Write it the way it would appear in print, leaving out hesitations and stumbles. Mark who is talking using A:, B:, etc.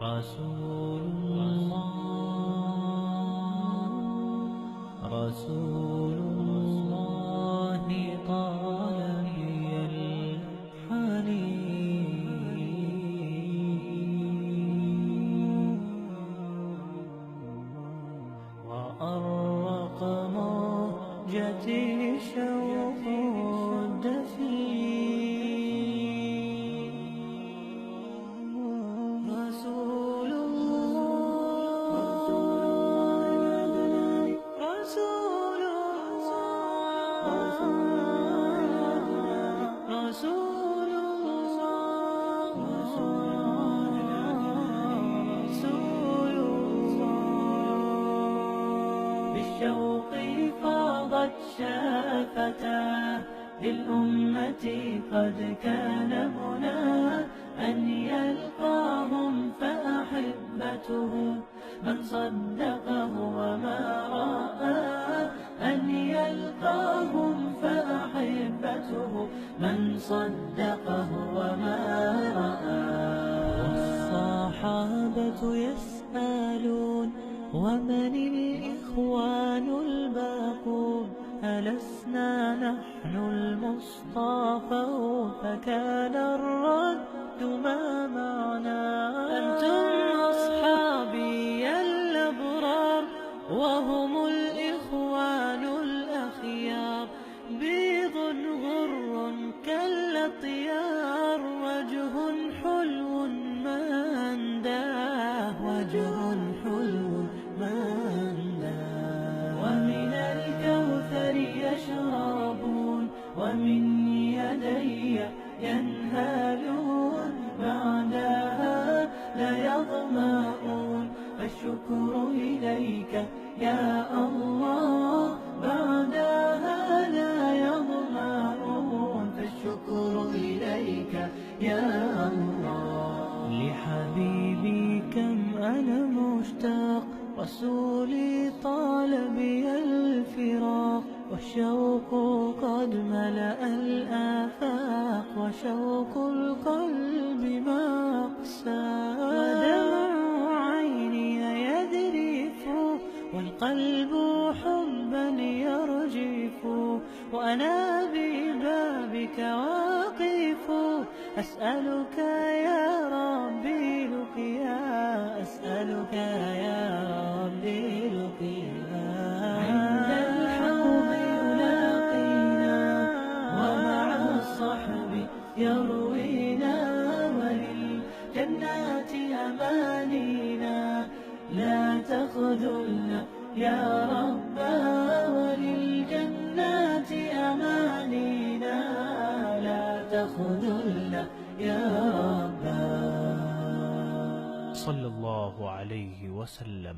A: رسول الله رسول الله طال بي الحنين وأرق موجتي شوق الدفين رسول الله رسول الله رسول الله رسول الله بالشوق فاضت شافتاه للأمة قد كان مناه أن يلقاهم فأحبته من صدقه وما رأى أن يلقاهم فأحبته من صدقه وما رأى والصحابة يسألون ومن الإخوان الباقون ألسنا نحن المصطفى فكان الرد ما معنا أنتم أصحابي الأبرار وهم الإخوان الأخيار بيض غر كالأطيار وجه حلو ما أنداه وجه حلو ما أنداه ومن الكوثر يشربون ومن يدي ينهالون بعدها لا يظمأون فالشكر إليك يا الله بعدها لا يظمأون فالشكر إليك يا الله لحبيبي كم أنا مشتاق رسولي طال بي الفراق والشوق قد ملأ الآفاق وشوق القلب ما أقسى ودمع عيني يذرف والقلب حبا يرجف وأنا ببابك واقف أسألك يا ربي لقيا أسألك يا ربي لقيا عند الحوض يلاقينا ومع الصحب يروينا وللجنات أمانينا لا تخذلنا يا ربا وللجنات أمانينا لا تخذلنا يا ربا
B: صلى الله عليه وسلم.